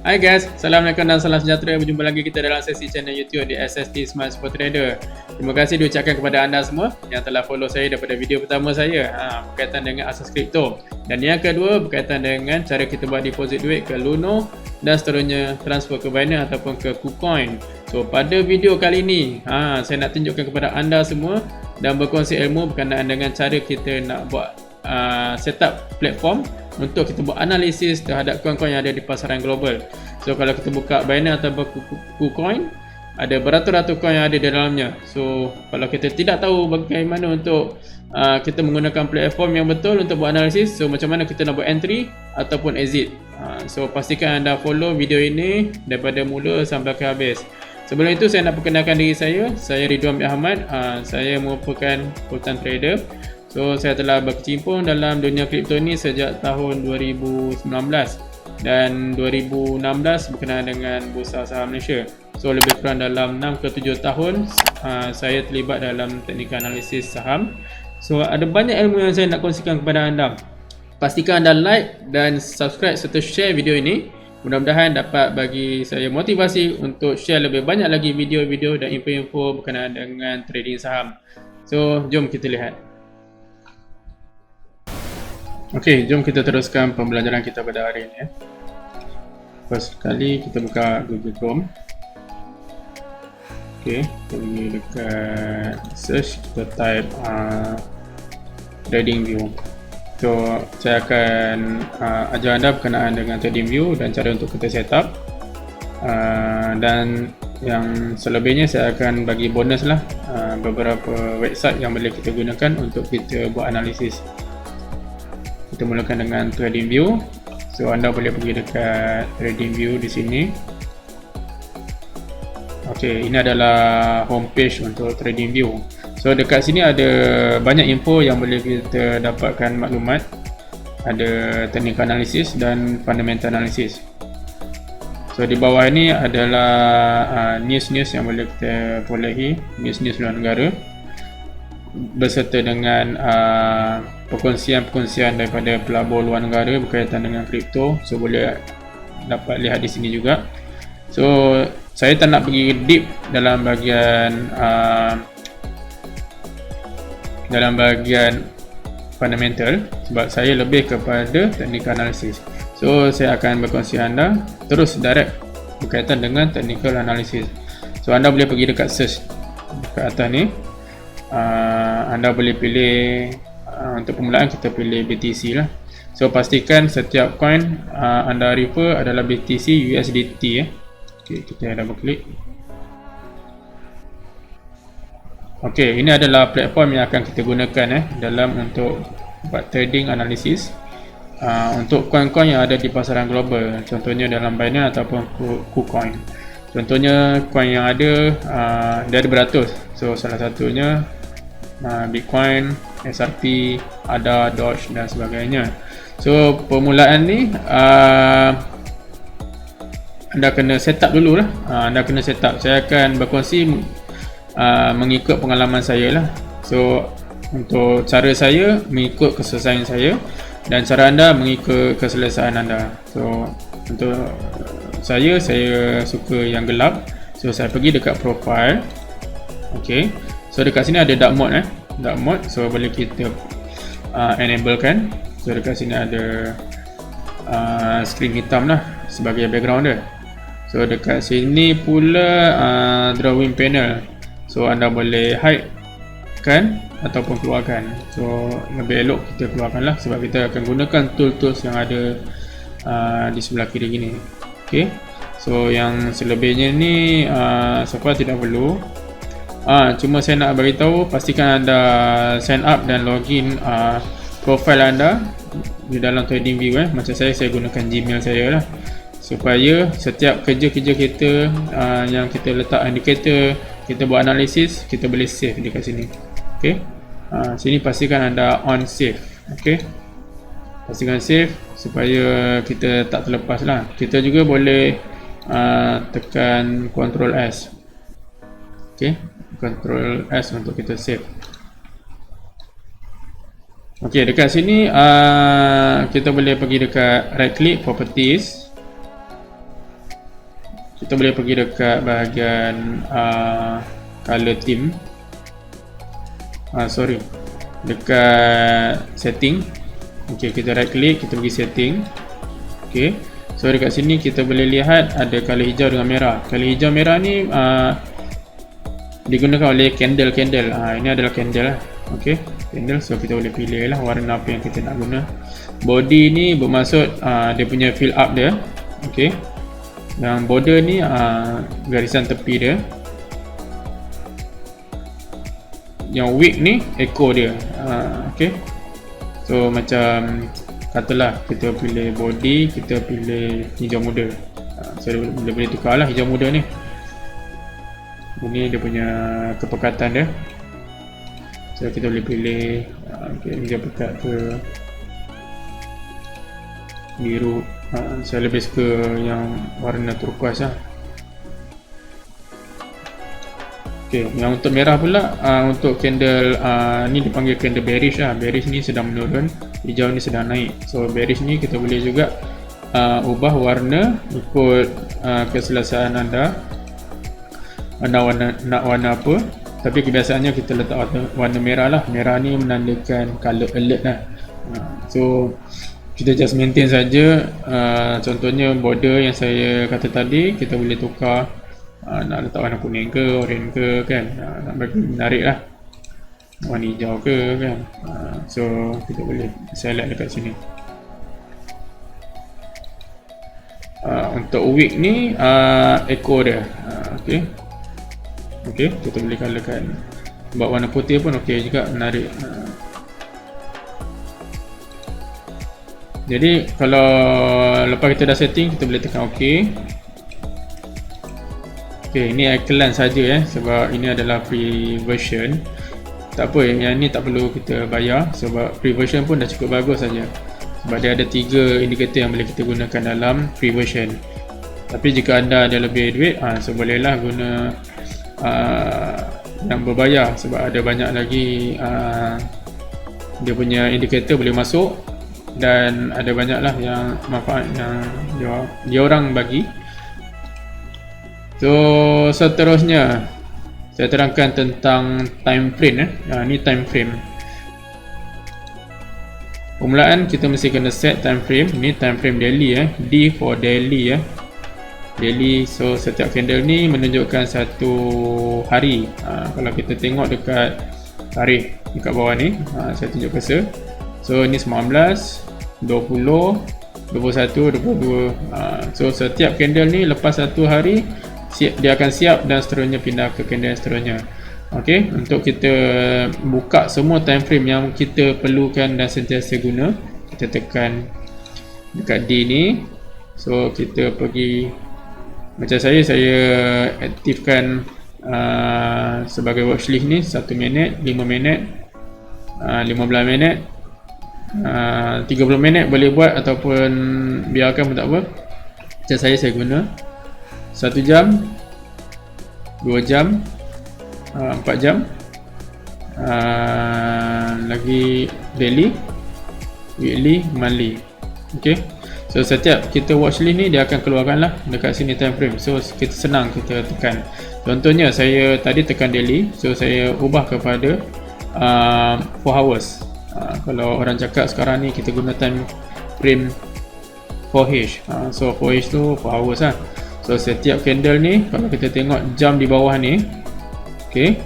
Hai guys, Assalamualaikum dan salam sejahtera. Berjumpa lagi kita dalam sesi channel YouTube di SST Smart Sport Trader. Terima kasih diucapkan kepada anda semua yang telah follow saya daripada video pertama saya berkaitan dengan asas kripto. Dan yang kedua berkaitan dengan cara kita buat deposit duit ke Luno dan seterusnya transfer ke Binance ataupun ke KuCoin. So pada video kali ini saya nak tunjukkan kepada anda semua dan berkongsi ilmu berkenaan dengan cara kita nak buat setup platform untuk kita buat analisis terhadap coin-coin yang ada di pasaran global. So kalau kita buka Binance atau KuCoin, ada beratus-ratus coin yang ada di dalamnya. So kalau kita tidak tahu bagaimana untuk kita menggunakan platform yang betul untuk buat analisis, so macam mana kita nak buat entry ataupun exit. So pastikan anda follow video ini daripada mula sampai ke habis. Sebelum itu saya nak perkenalkan diri saya Ridwan bin Ahmad. Saya merupakan full-time trader. So saya telah berkecimpung dalam dunia kripto ni sejak tahun 2019 dan 2016 berkenaan dengan Bursa Saham Malaysia. So lebih kurang dalam 6 ke 7 tahun saya terlibat dalam teknik analisis saham. So ada banyak ilmu yang saya nak kongsikan kepada anda. Pastikan anda like dan subscribe serta share video ini. Mudah-mudahan dapat bagi saya motivasi untuk share lebih banyak lagi video-video dan info-info berkenaan dengan trading saham. So jom kita lihat. Okey, jom kita teruskan pembelajaran kita pada hari ini. First sekali kita buka Google Chrome. Okey, kita pergi dekat search, kita type TradingView. So saya akan ajar anda berkenaan dengan TradingView dan cara untuk kita setup. Dan yang selebihnya saya akan bagi bonus lah beberapa website yang boleh kita gunakan untuk kita buat analisis. Kita mulakan dengan TradingView. So anda boleh pergi dekat TradingView di sini. Okey, ini adalah homepage untuk TradingView. So dekat sini ada banyak info yang boleh kita dapatkan maklumat. Ada teknik analisis dan fundamental analysis. So di bawah ini adalah news-news yang boleh kita perolehi, news-news luar negara berserta dengan perkongsian-perkongsian daripada pelabur luar negara berkaitan dengan kripto. So boleh dapat lihat di sini juga. So saya tak nak pergi deep dalam bahagian fundamental sebab saya lebih kepada teknik analisis. So saya akan berkongsi anda terus direct berkaitan dengan technical analysis. So anda boleh pergi dekat search dekat atas ni. Anda boleh pilih untuk permulaan kita pilih BTC lah. So pastikan setiap coin anda refer adalah BTC USDT Okay, kita double klik. Okay, ini adalah platform yang akan kita gunakan dalam untuk buat trading analisis untuk coin-coin yang ada di pasaran global. Contohnya dalam Binance ataupun KuCoin. Contohnya coin yang ada dia ada beratus. So salah satunya Bitcoin, XRP, ADA, Doge dan sebagainya. So permulaan ni anda kena setup dulu lah. Anda kena setup. Saya akan berkongsi mengikut pengalaman saya lah. So untuk cara saya mengikut keselesaian saya dan cara anda mengikut keselesaian anda. So untuk saya suka yang gelap. So saya pergi dekat profile. Okay, so dekat sini ada dark mode dark mode. So boleh kita enable kan. So dekat sini ada screen hitam lah sebagai background dia. So dekat sini pula drawing panel. So anda boleh hide kan ataupun keluarkan. So lebih elok kita keluarkan lah sebab kita akan gunakan tools yang ada di sebelah kiri gini. Okay, so yang selebihnya ni so far tidak perlu. Cuma saya nak beritahu, pastikan anda sign up dan login profile anda di dalam TradingView macam saya gunakan Gmail saya lah supaya setiap kerja-kerja kita yang kita letak indikator, kita buat analisis, kita boleh save dekat sini. Okay, sini pastikan anda on save. Okay, pastikan save supaya kita tak terlepas lah. Kita juga boleh tekan Ctrl S. Okay, Ctrl S untuk kita save. Okay, dekat sini kita boleh pergi dekat right click properties. kita boleh pergi dekat bahagian color theme, dekat setting. Okey, kita right click, kita pergi setting. Okey, so dekat sini kita boleh lihat ada color hijau dengan merah. Color hijau merah ni digunakan oleh candle. Ini adalah candle. Okey, candle. So kita boleh pilih lah warna apa yang kita nak guna. Body ni bermaksud dia punya fill up dia. Okey, yang border ni garisan tepi dia. Yang wick ni echo dia. Okey, so macam katalah kita pilih body, kita pilih hijau muda. So dia boleh tukar lah hijau muda ni. Ini dia punya kepekatan dia. So kita boleh pilih hijau pekat ke biru. Saya lebih suka yang warna turquoise lah. Okey, yang untuk merah pula, untuk candle ni dipanggil candle bearish lah. Bearish ni sedang menurun, hijau ni sedang naik. So bearish ni kita boleh juga ubah warna ikut keselesaan anda. Anda nak warna apa, tapi kebiasaannya kita letak warna merah lah. Merah ni menandakan color alert lah. So kita just maintain saja. Contohnya border yang saya kata tadi, kita boleh tukar nak letak warna kuning ke, orange ke kan, nak bagi menarik lah, warna hijau ke kan. So kita boleh select dekat sini. Untuk wick ni echo dia. Okey, kita boleh colorkan, buat warna putih pun okey juga, menarik. Jadi kalau lepas kita dah setting, kita boleh tekan OK. Okey, ini iklan saja sebab ini adalah free version. Tak apa, yang ni tak perlu kita bayar sebab free version pun dah cukup bagus saja. Sebab dia ada 3 indikator yang boleh kita gunakan dalam free version. Tapi jika anda ada lebih duit, so bolehlah guna yang berbayar sebab ada banyak lagi dia punya indikator boleh masuk. Dan ada banyaklah yang manfaat yang dia orang bagi. So seterusnya saya terangkan tentang time frame. Ni time frame. Permulaan kita mesti kena set time frame. Ni time frame daily D for daily daily. So setiap candle ni menunjukkan satu hari. Kalau kita tengok dekat tarikh dekat bawah ni, saya tunjuk cursor. So ni 19, 20, 21, 22. So setiap candle ni lepas satu hari dia akan siap dan seterusnya pindah ke candle seterusnya. Okey, untuk kita buka semua time frame yang kita perlukan dan sentiasa guna, kita tekan dekat D ni. So kita pergi, macam saya aktifkan sebagai watchlist ni 1 minit, 5 minit, 15 minit, 30 minit boleh buat ataupun biarkan pun tak apa. Macam saya guna 1 jam, 2 jam, 4 jam, lagi daily, weekly, monthly. Okay, so setiap kita watchlist ni dia akan keluarkan lah dekat sini time frame. So kita senang kita tekan. Contohnya saya tadi tekan daily, so saya ubah kepada 4 hours. Kalau orang cakap sekarang ni kita guna time frame 4H. So 4H tu 4 hours lah. So setiap candle ni kalau kita tengok jam di bawah ni, okay,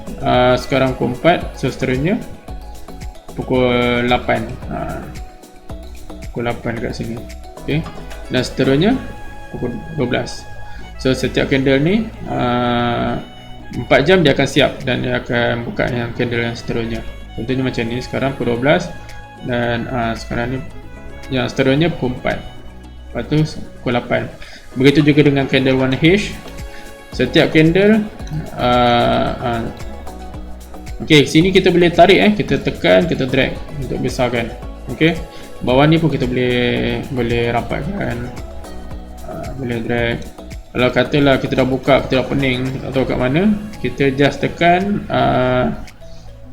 sekarang pukul 4, so seterusnya pukul 8, pukul 8 dekat sini, okay, dan seterusnya pukul 12. So setiap candle ni 4 jam dia akan siap dan dia akan buka yang candle yang seterusnya. Contohnya macam ni, sekarang pukul 12 dan sekarang ni yang seterusnya pukul 4, lepas tu pukul 8. Begitu juga dengan candle 1H. Setiap candle okey, sini kita boleh tarik kita tekan, kita drag untuk besarkan. Okey, bawah ni pun kita boleh rapatkan, boleh drag. Kalau katalah kita dah buka, kita dah pening, tak tahu kat mana, kita just tekan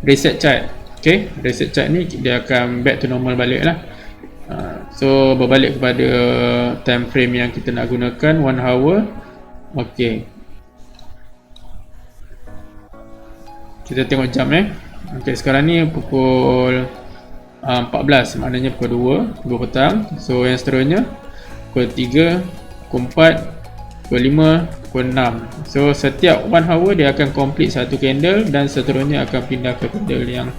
reset chart. Okay, reset chart ni dia akan back to normal balik lah. So berbalik kepada time frame yang kita nak gunakan 1 hour, Okey. Kita tengok jam Okey, sekarang ni pukul 14, maknanya pukul 2 petang. So yang seterusnya pukul 3, pukul 4, pukul 5, pukul 6. So setiap 1 hour dia akan complete satu candle dan seterusnya akan pindah ke candle yang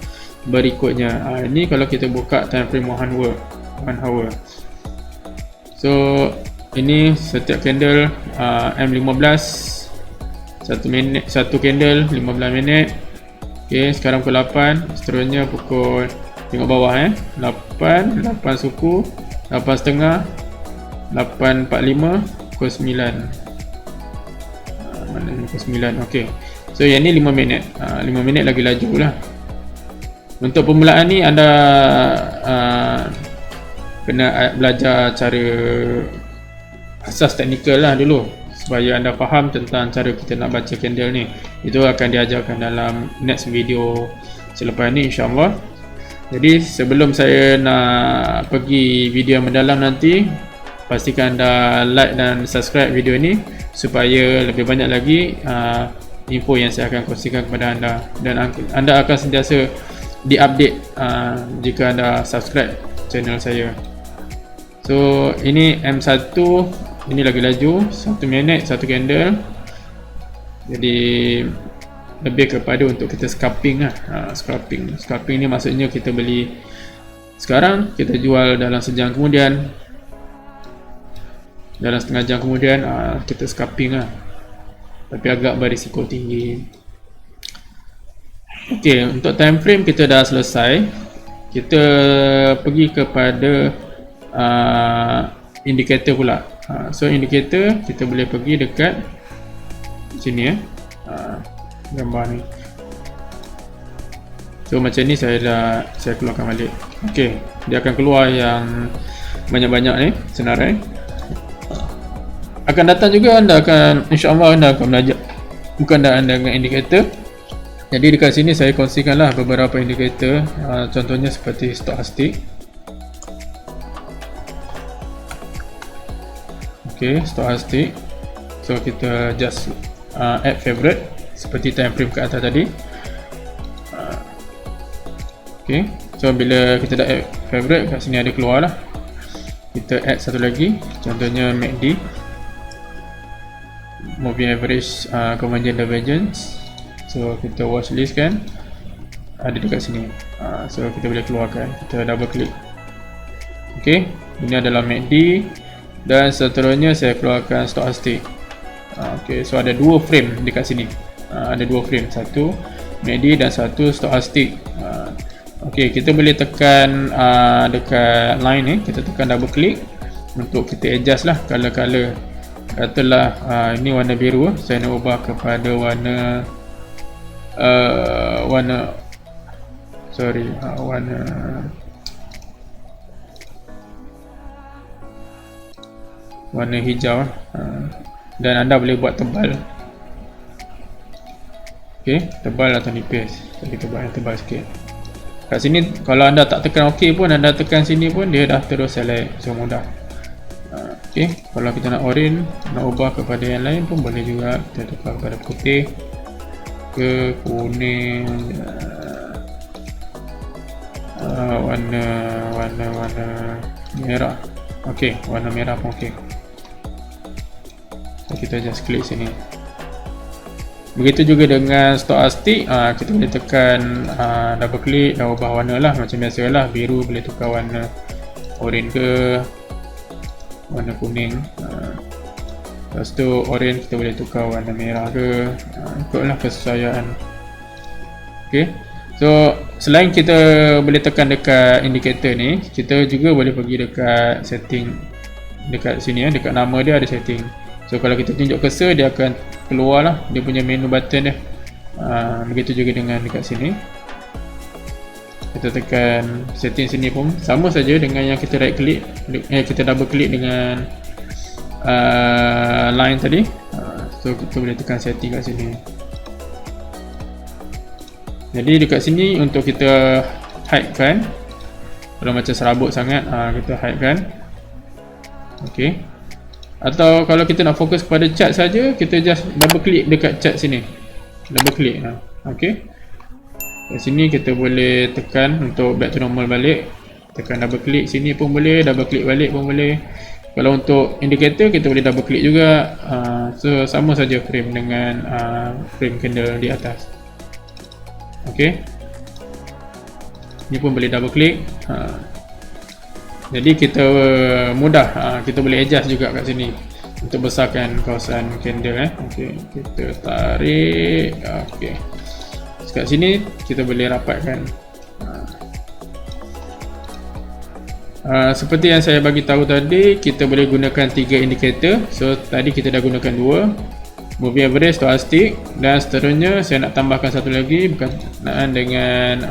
berikutnya. Ini kalau kita buka time frame 1 hour. So ini setiap candle M15 1 minit, satu candle 15 minit. Okey, sekarang pukul 8, seterusnya pukul, tengok bawah 8 suku, 8.30, 8.45, pukul 9. Mana pukul 9. Okey. So yang ni 5 minit. 5 minit lagi laju lah. Untuk permulaan ni anda kena belajar cara asas teknikal lah dulu, supaya anda faham tentang cara kita nak baca candle ni. Itu akan diajarkan dalam next video selepas ni, insyaAllah. Jadi sebelum saya nak pergi video yang mendalam nanti, pastikan anda like dan subscribe video ni supaya lebih banyak lagi info yang saya akan kongsikan kepada anda, dan anda akan sentiasa diupdate jika anda subscribe channel saya. So ini M1, ini lagi laju, 1 minit 1 candle. Jadi lebih kepada untuk kita scalping lah. Scalping ni maksudnya kita beli sekarang, kita jual dalam sejam kemudian, dalam setengah jam kemudian kita scalping lah, tapi agak berisiko tinggi. Okey, untuk time frame kita dah selesai. Kita pergi kepada indikator pula. So indikator kita boleh pergi dekat sini gambar ni. So macam ni saya keluarkan balik. Okey, dia akan keluar yang banyak-banyak ni senarai. Akan datang juga anda akan, insya-Allah anda akan belajar berkaitan dengan indikator. Jadi dekat sini saya kongsikanlah beberapa indikator, contohnya seperti stochastic. Okey, stochastic. So kita just add favorite seperti time frame ke atas tadi. Okey, so bila kita dah add favorite, kat sini ada keluar lah. Kita add satu lagi, contohnya MACD, moving average convergence divergence. So kita watch list kan, ada dekat sini. So kita boleh keluarkan, kita double click. Okey, ini adalah MACD. Dan seterusnya saya keluarkan stochastic. Okey, so ada 2 frame dekat sini. Ada 2 frame, satu MACD dan satu stochastic. Okey, kita boleh tekan dekat line ni, kita tekan double click untuk kita adjust lah color-color. Katalah ini warna biru, saya nak ubah kepada warna warna hijau, dan anda boleh buat tebal. Okey, tebal atau nipis, tapi kita buat yang tebal sikit. Kat sini kalau anda tak tekan OK pun, anda tekan sini pun dia dah terus select, so mudah. Okey, kalau kita nak orange, nak ubah kepada yang lain pun boleh juga. Kita tukar kepada putih ke kuning, warna merah. Okey, warna merah pun okey. So kita just klik sini. Begitu juga dengan stochastic, kita boleh tekan double click dan ubah warna lah, macam biasalah. Biru boleh tukar warna orange ke warna kuning. Lepas tu orange kita boleh tukar warna merah ke, ikutlah kesesuaian. Okay, so selain kita boleh tekan dekat indikator ni, kita juga boleh pergi dekat setting. Dekat sini dekat nama dia ada setting. So kalau kita tunjuk cursor, dia akan keluar lah, dia punya menu button dia. Begitu juga dengan dekat sini. Kita tekan setting sini pun sama saja dengan yang kita right click, kita double click dengan line tadi. So kita boleh tekan setting kat sini. Jadi dekat sini untuk kita hide kan, kalau macam serabut sangat, kita hide kan. Okey, Atau kalau kita nak fokus kepada chart saja, kita just double klik dekat chart sini. Double klik. Okey. Kat sini kita boleh tekan untuk back to normal balik. Tekan double klik sini pun boleh, double klik balik pun boleh. Kalau untuk indicator kita boleh double klik juga. So sama saja frame dengan frame candle di atas. Okey. Ini pun boleh double klik. Jadi kita mudah, kita boleh adjust juga kat sini untuk besarkan kawasan candle. Okey, kita tarik. Okey, kat sini kita boleh rapatkan. Seperti yang saya bagi tahu tadi, kita boleh gunakan 3 indikator. So tadi kita dah gunakan 2, moving average, stochastic, dan seterusnya saya nak tambahkan satu lagi berkenaan dengan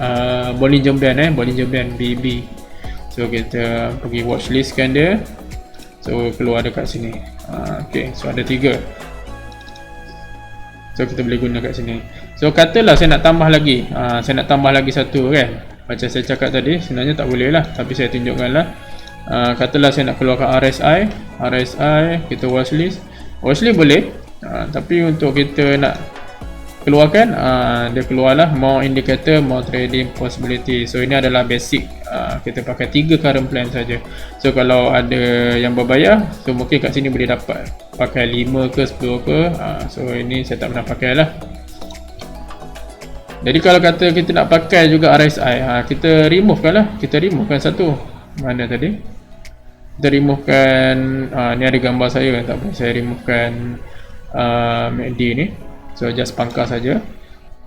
Bollinger Band, Bollinger Band BB. So kita pergi watchlistkan dia. So keluar dekat sini. Okey, so ada 3. So kita boleh guna kat sini. So katalah saya nak tambah lagi. Saya nak tambah lagi satu kan. Macam saya cakap tadi, sebenarnya tak boleh lah, tapi saya tunjukkanlah. Katalah saya nak keluarkan RSI. RSI kita watchlist. Watchlist boleh. Tapi untuk kita nak keluarkan, dia keluarlah more indicator, more trading possibility. So ini adalah basic. Kita pakai 3 current plan saja. So kalau ada yang berbayar, so mungkin kat sini boleh dapat pakai 5 ke 10 ke. So ini saya tak pernah pakai lah. Jadi kalau kata kita nak pakai juga RSI, kita remove kan lah. Kita removekan satu. Mana tadi? Kita removekan, ni ada gambar saya, tak apa, saya removekan MACD ni. So just pangkas saja.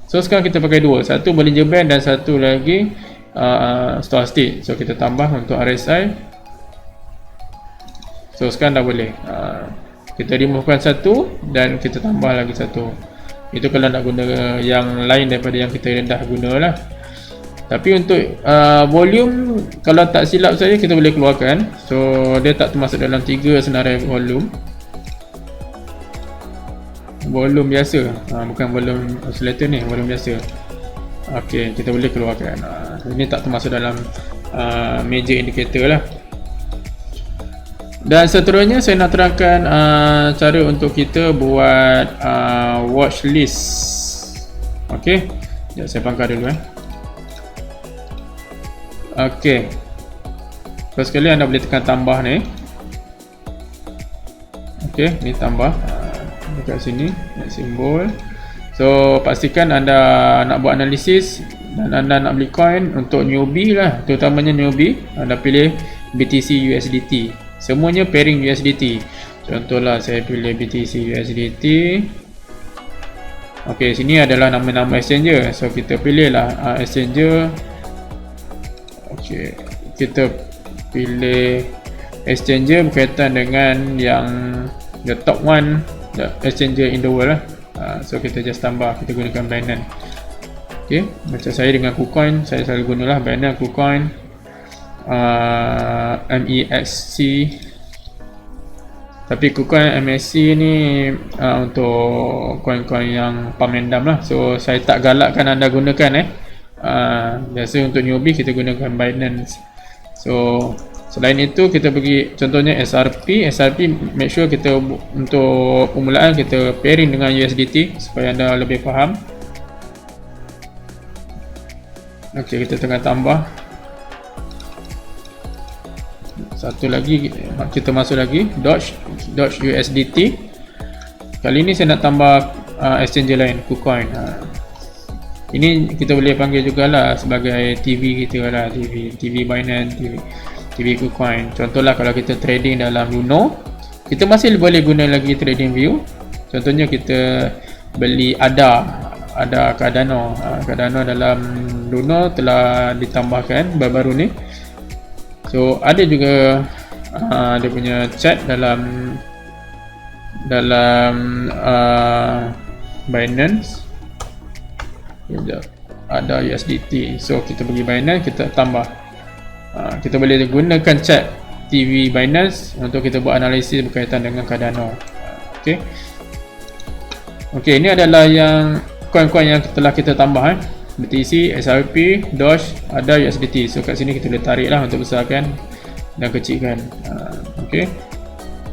So sekarang kita pakai 2, satu Bollinger Band dan satu lagi stochastic. So kita tambah untuk RSI. So sekarang dah boleh. Kita removekan satu dan kita tambah lagi satu. Itu kalau nak guna yang lain daripada yang kita dah guna lah. Tapi untuk volume, kalau tak silap saya, kita boleh keluarkan. So dia tak termasuk dalam 3 senarai volume. Volume biasa, bukan volume oscillator ni, volume biasa. Okey, kita boleh keluarkan. Ini tak termasuk dalam major indicator lah. Dan seterusnya saya nak terangkan cara untuk kita buat watch list. Okey, sekejap saya pangkar dulu Okey, first sekali anda boleh tekan tambah ni. Okey, ni tambah dekat sini, simbol. So pastikan anda nak buat analisis dan anda nak beli coin untuk newbie lah, terutamanya newbie. Anda pilih BTC USDT. Semuanya pairing USDT. Contohlah saya pilih BTC USDT. Okey, sini adalah nama-nama exchanger. So kita pilihlah exchanger. Okey, kita pilih exchanger berkaitan dengan yang the top one, the exchanger in the world lah. So kita just tambah, kita gunakan Binance. Okey, macam saya dengan KuCoin, saya selalu gunalah Binance, KuCoin, MEXC. Tapi KuCoin MXC ni untuk coin-coin yang pump and dump lah. So saya tak galakkan anda gunakan biasa untuk newbie kita gunakan Binance. So selain itu kita pergi contohnya SRP. SRP make sure kita untuk permulaan kita pairing dengan USDT supaya anda lebih faham. Okey, kita tengah tambah. Satu lagi kita masuk lagi Doge USDT. Kali ini saya nak tambah exchanger lain, KuCoin. Ini kita boleh panggil jugalah sebagai TV kita lah, TV Binance, TV KuCoin. Contohlah kalau kita trading dalam Luno, kita masih boleh guna lagi trading view. Contohnya kita beli ada Cardano. Cardano dalam Luno telah ditambahkan baru-baru ni. So ada juga dia punya chat dalam Binance. Ada USDT. So kita pergi Binance, kita tambah. Kita boleh gunakan chat TV Binance untuk kita buat analisis berkaitan dengan Cardano. Okey. Okey, ini adalah yang coin-coin yang telah kita tambah BTC, SRP, Doge, ada USDT. So kat sini kita boleh tarik lah untuk besarkan dan kecilkan. Okey.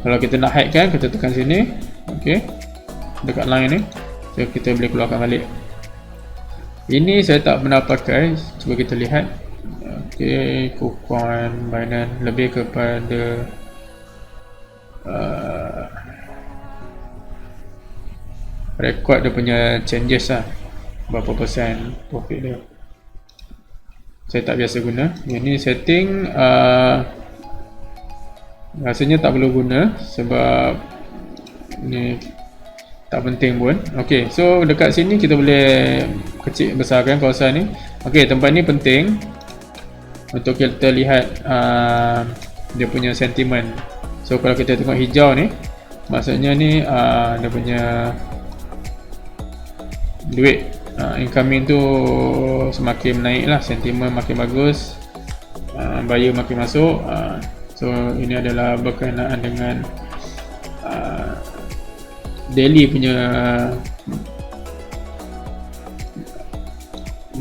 Kalau kita nak hide kan, kita tekan sini, okey, dekat line ni, so kita boleh keluarkan balik. Ini saya tak pernah pakai, cuba kita lihat. Okey, KuCoin, Binance lebih kepada record dia punya changes lah, berapa persen profit dia. Saya tak biasa guna. Yang ni setting rasanya tak perlu guna sebab ni tak penting pun. Ok, so dekat sini kita boleh kecil besarkan kawasan ni. Ok, tempat ni penting untuk kita lihat dia punya sentiment. So kalau kita tengok hijau ni, maksudnya ni dia punya duit incoming tu semakin menaik lah, sentiment makin bagus, buyer makin masuk. So ini adalah berkenaan dengan daily punya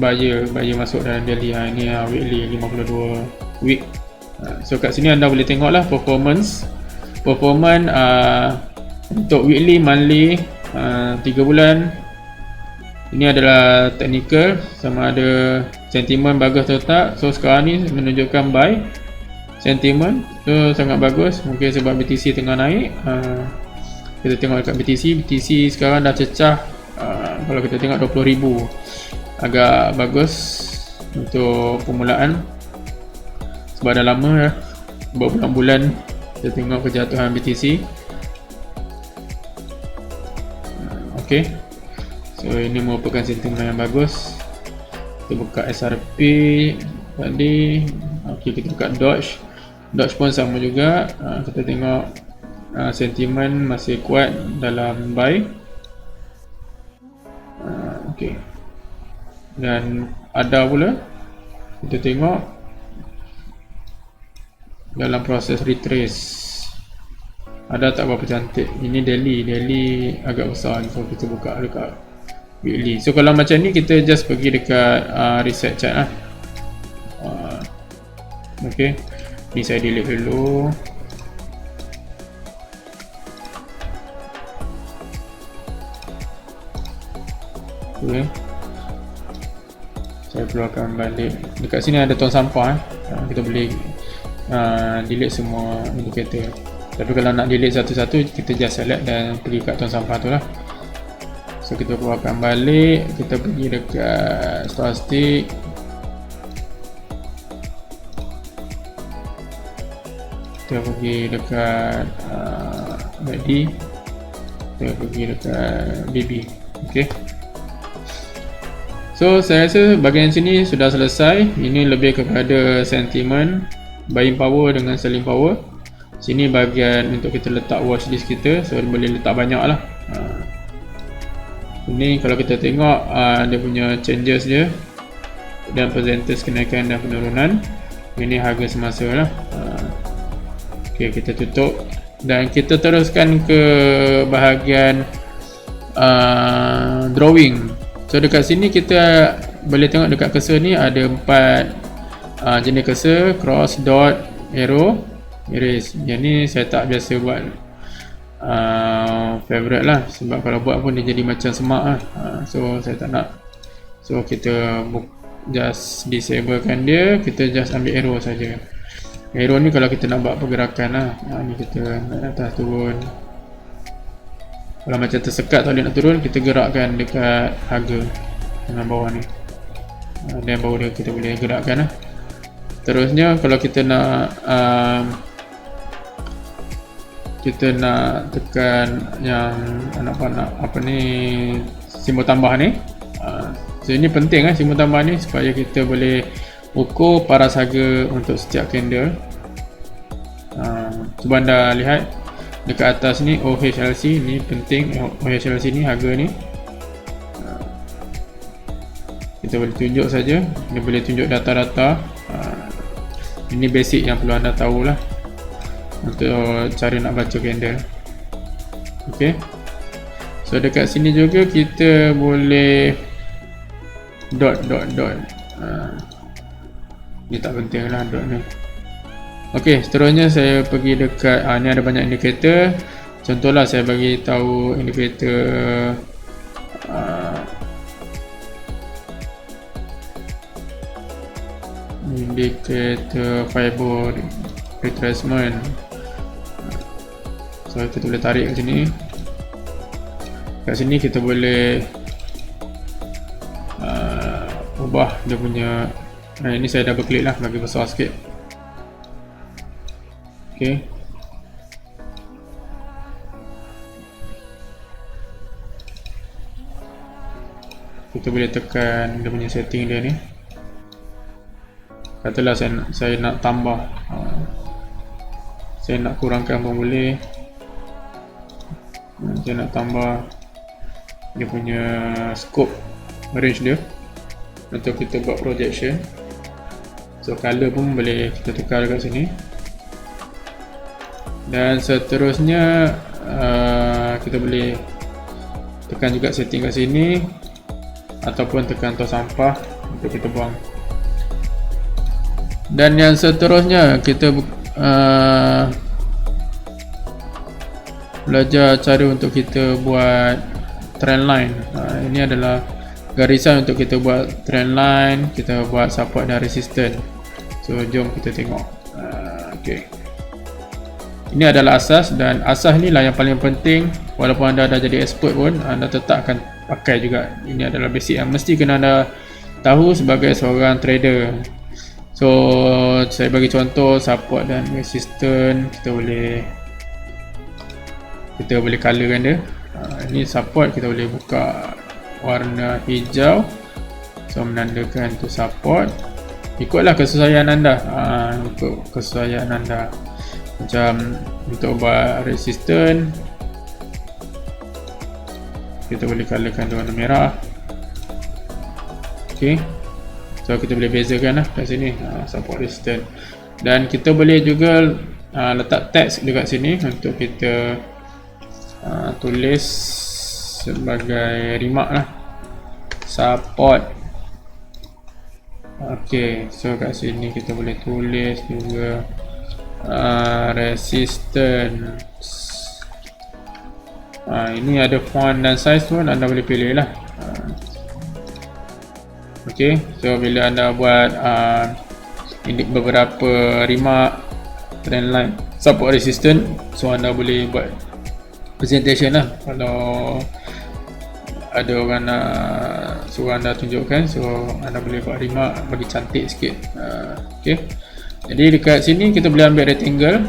buyer masuk dalam daily. Ini weekly 52 week. So kat sini anda boleh tengok lah performance untuk weekly, monthly, 3 bulan. Ini adalah technical, sama ada sentiment bagus atau tak. So sekarang ni menunjukkan buy sentiment, so sangat bagus. Mungkin sebab BTC tengah naik. Kita tengok dekat BTC sekarang dah cecah, kalau kita tengok 20,000, agak bagus untuk permulaan sebab dah lama dah, berbulan-bulan kita tengok kejatuhan BTC. Ok, so ini merupakan sentimen yang bagus. Kita buka SRP tadi. Ok, kita buka Doge pun sama juga. Kita tengok sentimen masih kuat dalam buy. Ok, dan ada pula kita tengok dalam proses retrace, ada tak berapa cantik. Ini daily agak besar, so kita buka dekat weekly. So kalau macam ni kita just pergi dekat reset chart lah. Ok, ni saya delete dulu. Okay, saya keluarkan balik. Dekat sini ada tong sampah, kita boleh delete semua indikator. Tapi kalau nak delete satu-satu, kita just select dan pergi kat tong sampah tu lah. So kita keluarkan balik, kita pergi dekat stochastic. Kita pergi dekat BD, kita pergi dekat BB. Ok, so saya rasa bahagian sini sudah selesai. Ini lebih kepada sentiment, buying power dengan selling power. Sini bahagian untuk kita letak watchlist kita, so boleh letak banyak lah. Ini kalau kita tengok dia punya changes dia dan percentage kenaikan dan penurunan. Ini harga semasa lah. Ok, kita tutup dan kita teruskan ke bahagian drawing. So dekat sini kita boleh tengok dekat cursor ni ada 4 jenis cursor: cross, dot, arrow, erase. Yang ni saya tak biasa buat favorite lah, sebab kalau buat pun dia jadi macam semak lah. So saya tak nak. So kita just disablekan dia, kita just ambil arrow saja. Arrow ni kalau kita nak buat pergerakan lah. Ni kita naik atas turun. Kalau macam tersekat tak boleh nak turun, kita gerakkan dekat harga dengan bawah ni, dan bawah dia kita boleh gerakkan lah. Terusnya kalau kita nak tekan yang apa ni, simbol tambah ni. So ini penting lah simbol tambah ni, supaya kita boleh ukur paras harga untuk setiap candle. Cuba anda lihat dekat atas ni OHLC ni penting. OHLC ni harga ni kita boleh tunjuk saja, dia boleh tunjuk data-data. Ini basic yang perlu anda tahulah untuk cara nak baca candle. Ok, so dekat sini juga kita boleh dot. Ni tak penting lah dot ni. Okey, seterusnya saya pergi dekat ni ada banyak indikator. Contohlah saya bagi tahu indikator indikator fiber retracement. So kita boleh tarik kat sini. Kat sini kita boleh ubah dia punya. Ini saya double klik lah bagi besar sikit. Okey. Kita boleh tekan dia punya setting dia ni. Katalah saya nak tambah, saya nak kurangkan pun boleh. Saya nak tambah dia punya scope range dia untuk kita buat projection. So color pun boleh kita tukar dekat sini. Dan seterusnya kita boleh tekan juga setting kat sini ataupun tekan tong sampah untuk kita buang. Dan yang seterusnya kita belajar cara untuk kita buat trend line. Ini adalah garisan untuk kita buat trend line, kita buat support dan resistance. So jom kita tengok. Okay. Ini adalah asas, dan asas ni lah yang paling penting. Walaupun anda dah jadi expert pun, anda tetap akan pakai juga. Ini adalah basic yang mesti kena anda tahu sebagai seorang trader. So saya bagi contoh support dan resistance. Kita boleh colorkan dia. Ini support, kita boleh buka warna hijau, so menandakan itu support. Ikutlah kesesuaian anda. Ikut kesesuaian anda. Macam untuk buat resistance, kita boleh colorkan dia warna merah. Okay, so kita boleh bezakan lah kat sini support resistance. Dan kita boleh juga letak teks dekat sini untuk kita tulis sebagai remark lah, support. Ok, so kat sini kita boleh tulis juga resistance. Ini ada font dan size pun anda boleh pilih lah. Ok, so bila anda buat beberapa remark, trend line, support, resistance, so anda boleh buat presentation lah. Kalau ada orang nak suruh anda tunjukkan, so anda boleh buat remark bagi cantik sikit. Ok, jadi dekat sini kita boleh ambil rectangle.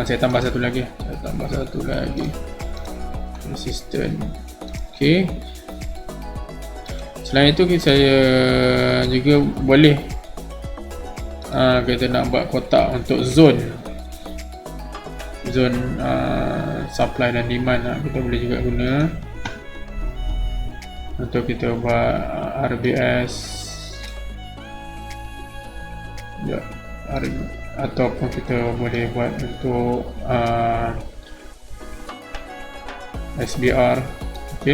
Saya tambah satu lagi, resistance. Ok, selain itu saya juga boleh kita nak buat kotak untuk zone supply dan demand. Kita boleh juga guna untuk kita buat RBS ya, ataupun kita boleh buat untuk SBR. ok,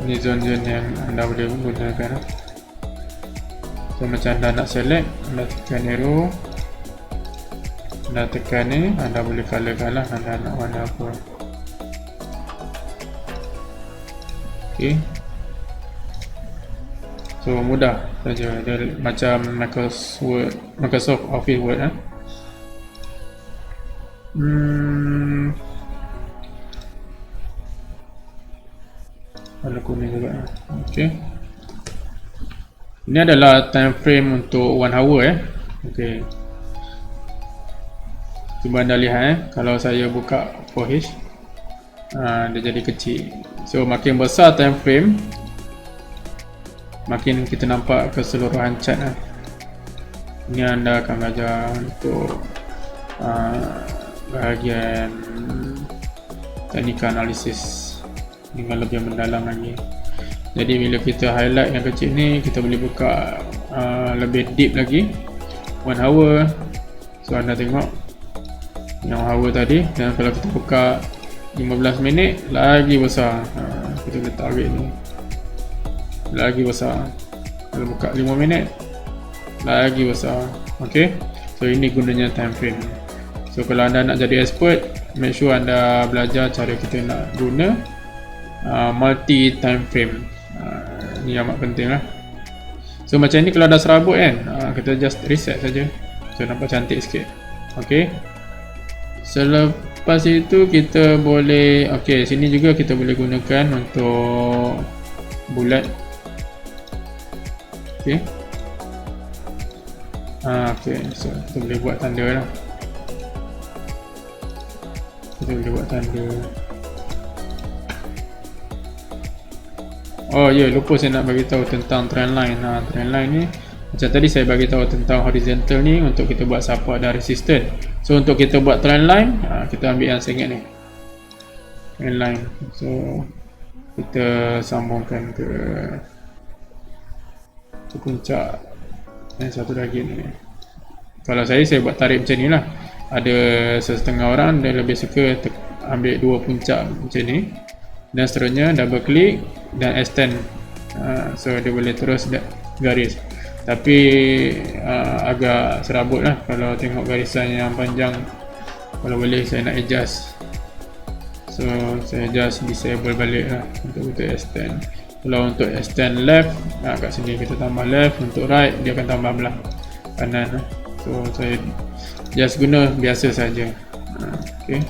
ini zone-zone yang anda boleh gunakan. So macam anda nak select, anda tekan arrow, anda tekan ni, anda boleh colorkan lah anda nak warna apa. ok, so mudah saja, dia macam Microsoft Office Word. Warna kuning juga. ok, ini adalah time frame untuk 1 hour. ok, cuba anda lihat kalau saya buka 4H, dia jadi kecil. So makin besar time frame, makin kita nampak keseluruhan chart. Ini anda akan belajar untuk bahagian teknikal analisis dengan lebih mendalam lagi. Jadi bila kita highlight yang kecil ni, kita boleh buka lebih deep lagi, 1 hour. So anda tengok yang 1 hour tadi, dan kalau kita buka 15 minit, lagi besar. Kita boleh tarik ni, lagi besar. Kalau buka 5 minit, lagi besar. Okay, so ini gunanya time frame. So kalau anda nak jadi expert, make sure anda belajar cara kita nak guna multi time frame. Ni amat penting lah. So macam ni kalau dah serabut kan, kita just reset saja. So nampak cantik sikit. Okay, selepas itu kita boleh, okay, sini juga kita boleh gunakan untuk bulat. Okay, okay, so kita boleh buat tanda lah. Kita boleh buat tanda. Oh ya, lupa saya nak bagi tahu tentang trend line. Trend line ni macam tadi saya bagi tahu tentang horizontal ni untuk kita buat support dan resistance. So untuk kita buat trend line, kita ambil yang sengit ni, trend line. So kita sambungkan ke puncak. Satu lagi ni. Kalau saya buat tarik macam ni lah. Ada setengah orang dia lebih suka ambil dua puncak macam ni, dan seterusnya double click dan extend. So dia boleh terus garis. Tapi agak serabut lah kalau tengok garisan yang panjang. Kalau boleh saya nak adjust. So saya just disable balik lah untuk kita extend. Kalau untuk extend left, kat sini kita tambah left. Untuk right, dia akan tambah belah kanan. So saya just guna biasa saja. Okay,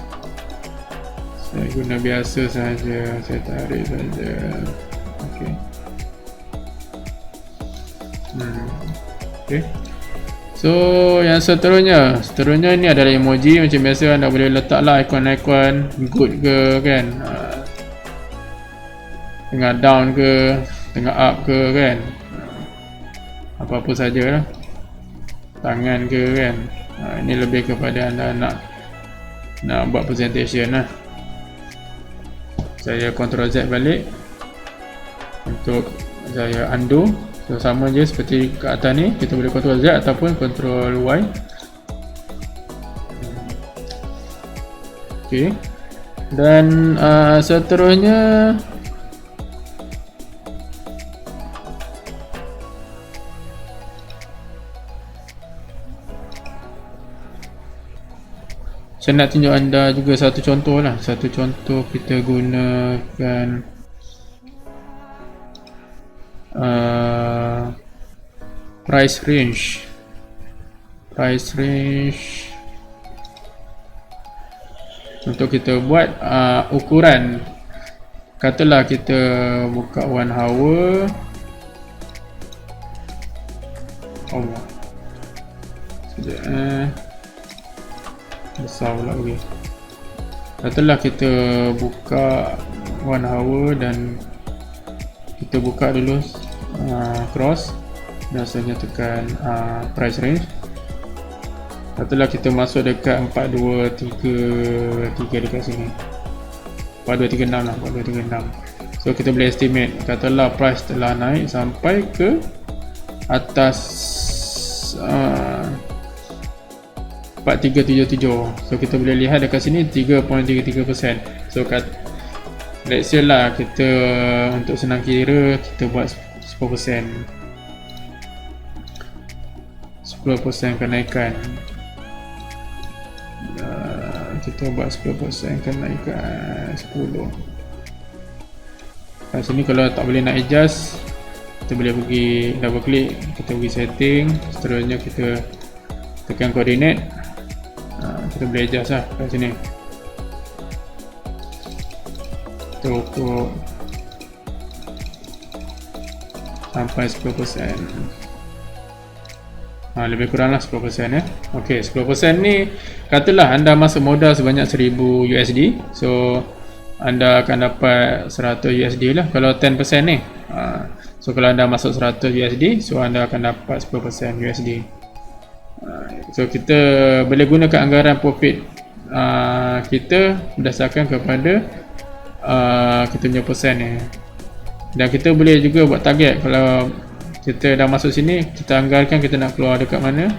saya guna biasa saja. Saya tarik saja. Okay. Okay. So yang seterusnya ni adalah emoji. Macam biasa anda boleh letaklah ikon-ikon good ke kan, tengah down ke, tengah up ke kan, apa-apa sajalah, tangan ke kan. Ini lebih kepada anda nak buat presentation lah. Saya Ctrl Z balik untuk saya undo. So sama je seperti kat atas ni, kita boleh Ctrl Z ataupun Ctrl Y. Okay, dan seterusnya saya nak tunjuk anda juga satu contoh lah. Satu contoh kita gunakan price range. Untuk kita buat ukuran. Katalah kita buka 1 hour. Allah, sekejap besar pula lagi. Katalah kita buka 1 hour dan kita buka dulu cross, biasanya tekan price range. Katalah kita masuk dekat 4233 dekat sini, 4236 lah, 4236. So kita boleh estimate, katalah price telah naik sampai ke atas 4377. So kita boleh lihat dekat sini 3.33%. So let's say lah kita untuk senang kira kita buat 10%. 10% kenaikan. Kita buat 10% kenaikan 10. Kat sini kalau tak boleh nak adjust, kita boleh pergi double click, kita pergi setting, seterusnya kita tekan coordinate. Kita boleh adjust lah kat sini. Kita ukur sampai 10%. Lebih kurang lah 10% ya. Ok, 10% ni katalah anda masuk modal sebanyak 1000 USD. So anda akan dapat 100 USD lah kalau 10% ni. So kalau anda masuk 100 USD, so anda akan dapat 10% USD. So kita boleh gunakan anggaran profit kita berdasarkan kepada kita punya persen ni. Dan kita boleh juga buat target. Kalau kita dah masuk sini, kita anggarkan kita nak keluar dekat mana,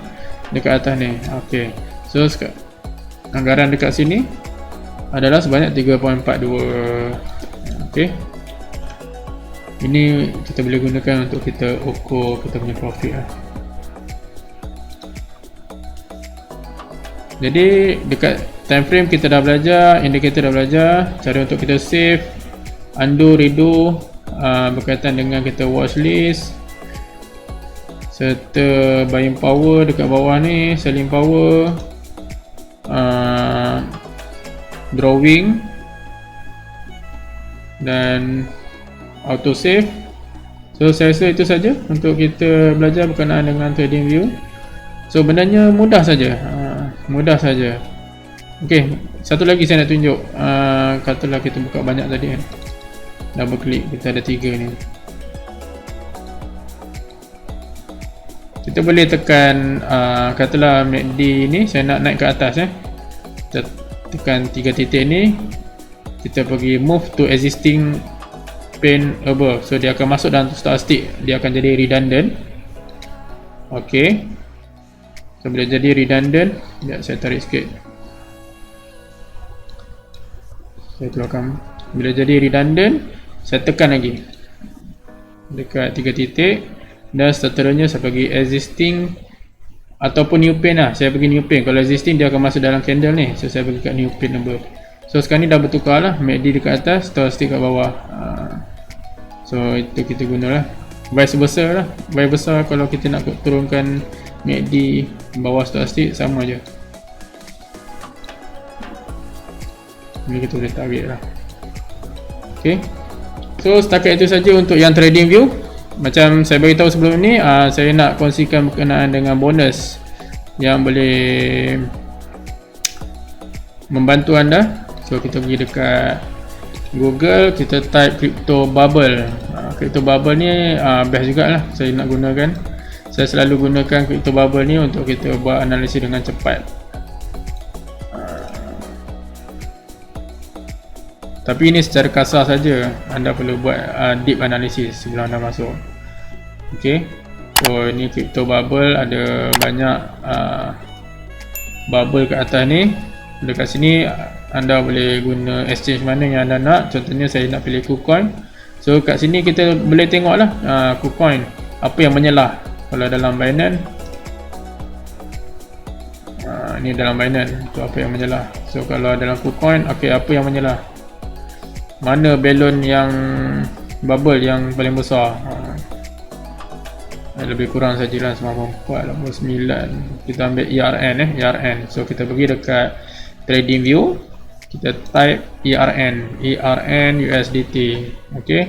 dekat atas ni. Ok, so anggaran dekat sini adalah sebanyak 3.42. ok, ini kita boleh gunakan untuk kita ukur kita punya profit lah. Jadi dekat time frame kita dah belajar, indicator dah belajar, cara untuk kita save, undo, redo, berkaitan dengan kita watch list serta buying power dekat bawah ni, selling power, drawing dan auto save. So saya rasa itu saja untuk kita belajar berkenaan dengan trading view. So bendanya mudah saja, mudah saja. Okey, satu lagi saya nak tunjuk. Katalah kita buka banyak tadi kan, double klik, kita ada 3 ni. Kita boleh tekan katalah MACD ni, saya nak naik ke atas ya. Kita tekan 3 titik ni, kita pergi move to existing pane above. So dia akan masuk dalam stochastic, dia akan jadi redundant. Okey, so bila jadi redundant, sekejap saya tarik sikit, saya keluarkan. Bila jadi redundant, saya tekan lagi dekat 3 titik dan seterusnya saya bagi existing ataupun new pane lah. Saya bagi new pane. Kalau existing dia akan masuk dalam candle ni, so saya bagi kat new pane above. So sekarang ni dah bertukar lah, MACD dekat atas, stochastic kat bawah. So itu kita gunalah vice versa lah. Vice versa kalau kita nak turunkan MACD bawah stochastic, sama je. Ni kita boleh tarik lah. Okay, so setakat itu saja untuk yang trading view. Macam saya beritahu sebelum ni, saya nak kongsikan berkenaan dengan bonus yang boleh membantu anda. So kita pergi dekat Google, kita type crypto bubble. Crypto bubble ni best jugalah saya nak gunakan. Saya selalu gunakan crypto bubble ni untuk kita buat analisis dengan cepat. Tapi ini secara kasar saja, anda perlu buat deep analysis sebelum anda masuk. Okey, so ini crypto bubble, ada banyak bubble kat atas ni. Dekat sini anda boleh guna exchange mana yang anda nak. Contohnya saya nak pilih KuCoin. So kat sini kita boleh tengok lah KuCoin apa yang menyelah. Kalau dalam Binance, ni dalam Binance tu apa yang menyelah. So kalau dalam KuCoin, okey, apa yang menyelah, mana balon yang bubble yang paling besar. Lebih kurang sajalah 94.9. Kita ambil ERN. So kita pergi dekat trading view, kita type ERN USDT. Okey,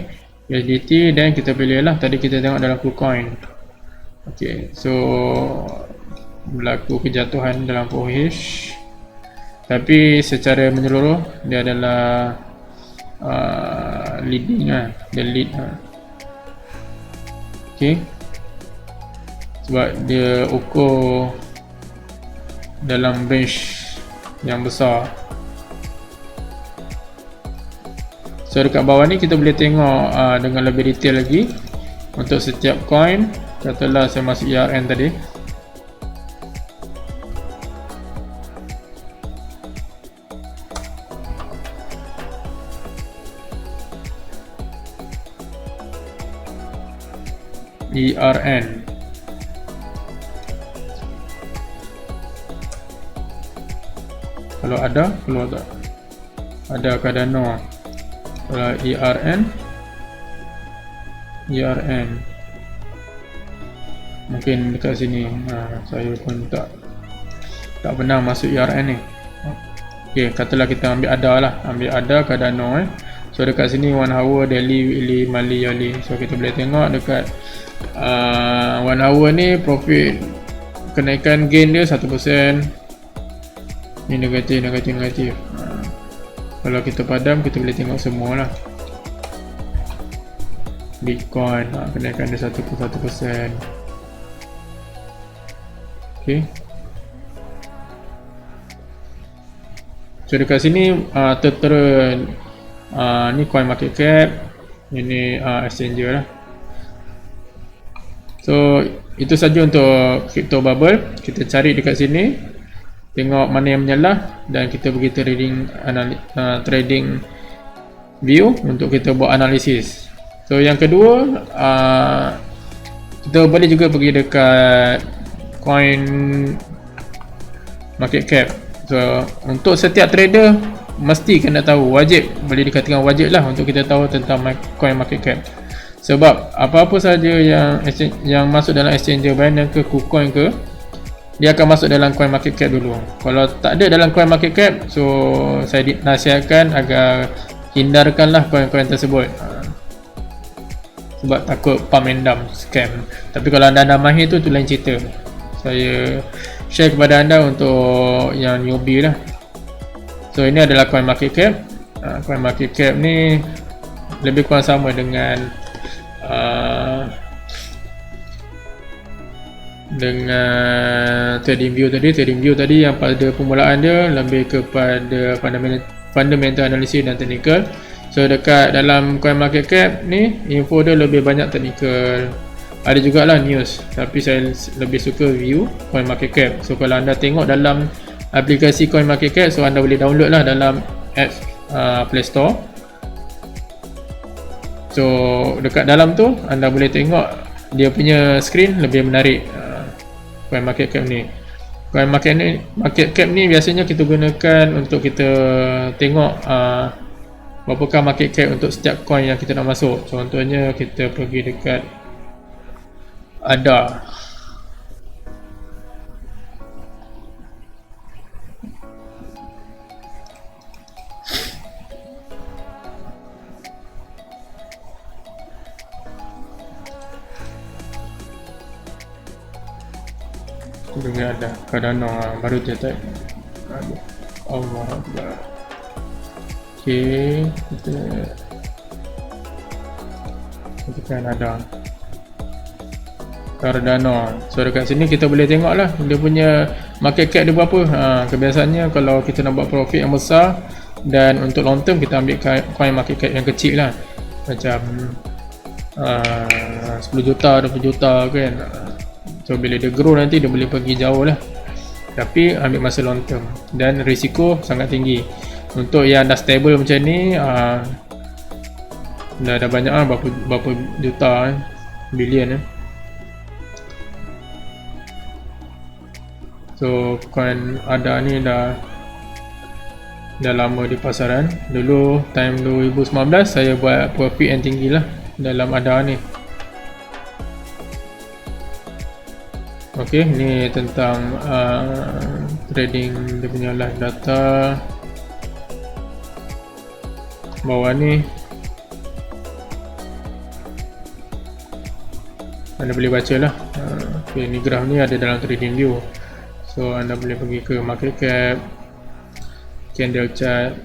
USDT, dan kita pilih lah tadi kita tengok dalam KuCoin. Okey, so berlaku kejatuhan dalam POH, tapi secara menyeluruh dia adalah leading lah, dia lead lah. Okey, sebab dia ukur dalam range yang besar. So dekat bawah ni kita boleh tengok dengan lebih detail lagi untuk setiap coin. Katalah saya masuk ERN tadi, ERN. Kalau ada, kalau tak ada Cardano. Kalau ERN mungkin dekat sini. Saya pun tak pernah masuk ERN ni. Okey, katalah kita ambil ADA lah, ambil ADA Cardano So dekat sini 1 hour, daily, weekly, monthly, yearly. So kita boleh tengok dekat 1 hour ni profit, kenaikan gain dia 1%. Ni negatif. Kalau kita padam, kita boleh tengok semua lah. Bitcoin, kenaikan dia 1%. Okay, so dekat sini tertera ni coin market cap, ini exchanger lah. So itu saja untuk crypto bubble. Kita cari dekat sini, tengok mana yang menyelah, dan kita pergi trading view untuk kita buat analisis. So yang kedua, kita boleh juga pergi dekat coin market cap. So untuk setiap trader mesti kena tahu, wajib, boleh dikatakan wajib lah untuk kita tahu tentang coin market cap. Sebab apa-apa saja yang masuk dalam exchange Binance ke KuCoin ke, dia akan masuk dalam coin market cap dulu. Kalau tak ada dalam coin market cap, so saya nasihatkan agar hindarkanlah coin-coin tersebut, sebab takut pump and dump scam. Tapi kalau anda mahir tu lain cerita. Saya share kepada anda untuk yang newbie lah. So ini adalah coin market cap. Coin market cap ni lebih kurang sama dengan TradingView tadi. TradingView tadi yang pada permulaan dia lebih kepada fundamental analysis dan technical. So dekat dalam coin market cap ni info dia lebih banyak technical, ada jugalah news, tapi saya lebih suka view coin market cap. So kalau anda tengok dalam aplikasi coin market cap, so anda boleh download lah dalam apps Play Store. So dekat dalam tu anda boleh tengok dia punya screen lebih menarik. Coin market cap ni, coin market cap ni biasanya kita gunakan untuk kita tengok berapakah market cap untuk setiap coin yang kita nak masuk. Contohnya kita pergi dekat ADA. Dengan ada Cardano baru dia type. Allah Akbar. Okay, kita kan ada Cardano. So dekat sini kita boleh tengok lah dia punya market cap dia berapa. Kebiasaannya kalau kita nak buat profit yang besar dan untuk long term, kita ambil coin market cap yang kecil lah, macam 10 juta, 20 juta kan. So bila dia grow nanti dia boleh pergi jauh lah, tapi ambil masa long term dan risiko sangat tinggi. Untuk yang dah stable macam ni, dah banyak lah, berapa juta, bilion . So coin ADA ni dah lama di pasaran. Dulu time 2019 saya buat profit yang tinggi lah dalam ADA ni. Okey, ni tentang trading dia punya live data. Bawah ni anda boleh baca lah. Okay, ni graf ni ada dalam TradingView. So anda boleh pergi ke market cap, candle chart.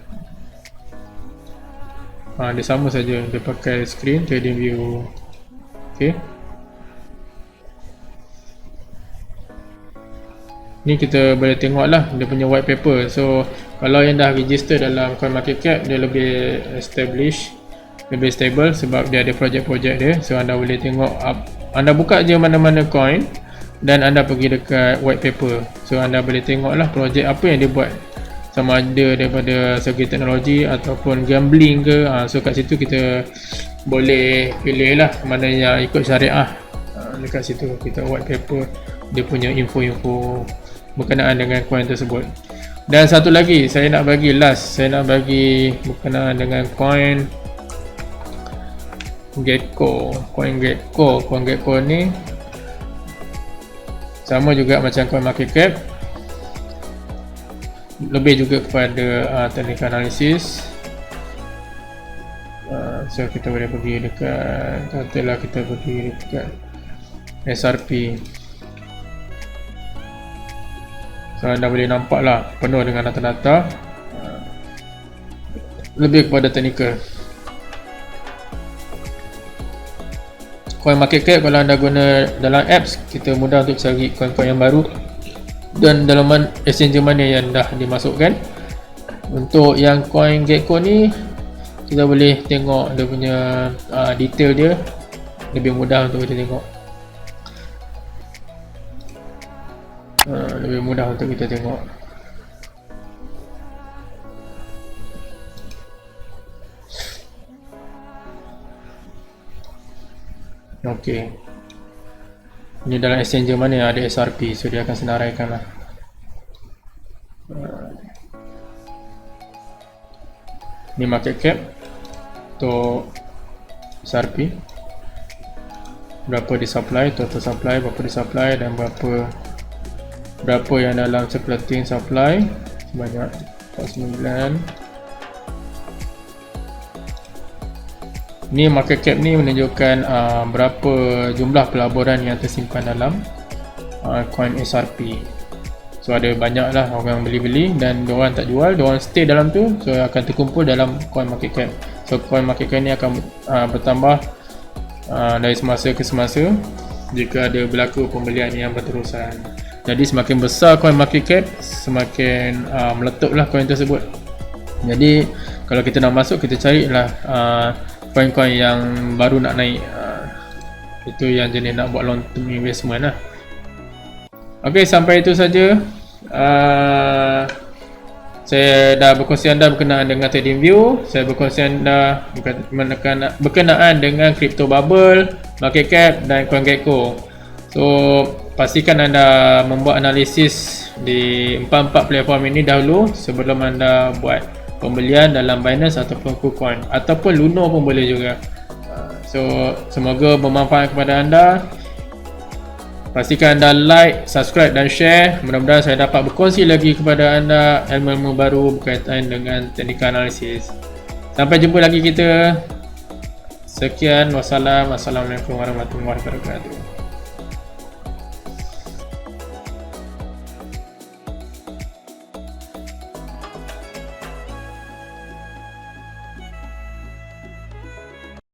Dia sama saja, dia pakai screen TradingView. Okay, ni kita boleh tengok lah dia punya white paper. So kalau yang dah register dalam coin market cap, dia lebih established, lebih stable sebab dia ada projek-projek dia. So anda boleh tengok anda buka je mana-mana coin dan anda pergi dekat white paper. So anda boleh tengok lah projek apa yang dia buat, sama ada daripada segi teknologi ataupun gambling ke. So kat situ kita boleh pilih lah mana yang ikut syariah. Dekat situ kita white paper dia punya info-info berkenaan dengan coin tersebut. Dan satu lagi saya nak bagi berkenaan dengan coin Gecko. Coin Gecko ni sama juga macam coin market cap, lebih juga kepada technical analysis. So kita boleh pergi dekat, katalah kita pergi dekat SRP. So anda boleh nampak lah penuh dengan data-data, lebih kepada technical. Coin market cap kalau anda guna dalam apps, kita mudah untuk cari coin-coin yang baru dan dalam exchange mana yang dah dimasukkan. Untuk yang coin Gecko ni kita boleh tengok dia punya detail dia, lebih mudah untuk kita tengok. Lebih mudah untuk kita tengok. Okey, ini dalam exchange mana ada SRP, so dia akan senaraikan lah. Ni market cap untuk SRP, berapa di supply, total supply, berapa di supply, dan berapa yang dalam circulating supply, sebanyak 49. Ni market cap ni menunjukkan berapa jumlah pelaburan yang tersimpan dalam coin SRP. So ada banyak lah orang beli dan diorang tak jual, diorang stay dalam tu, so akan terkumpul dalam coin market cap. So coin market cap ni akan bertambah dari semasa ke semasa jika ada berlaku pembelian yang berterusan. Jadi semakin besar coin market cap, semakin meletuplah coin tersebut. Jadi kalau kita nak masuk, kita carilah coin-coin yang baru nak naik. Itu yang jenis nak buat long term investment lah. Ok, sampai itu saja. Saya dah berkongsi anda berkenaan dengan TradingView. Saya berkongsi anda berkenaan dengan crypto bubble, market cap dan CoinGecko. So pastikan anda membuat analisis di 4 platform ini dahulu sebelum anda buat pembelian dalam Binance ataupun KuCoin, ataupun Luno pun boleh juga. So semoga bermanfaat kepada anda. Pastikan anda like, subscribe dan share. Mudah-mudahan saya dapat berkongsi lagi kepada anda ilmu-ilmu baru berkaitan dengan teknikal analisis. Sampai jumpa lagi kita. Sekian, wassalam. Assalamualaikum warahmatullahi wabarakatuh.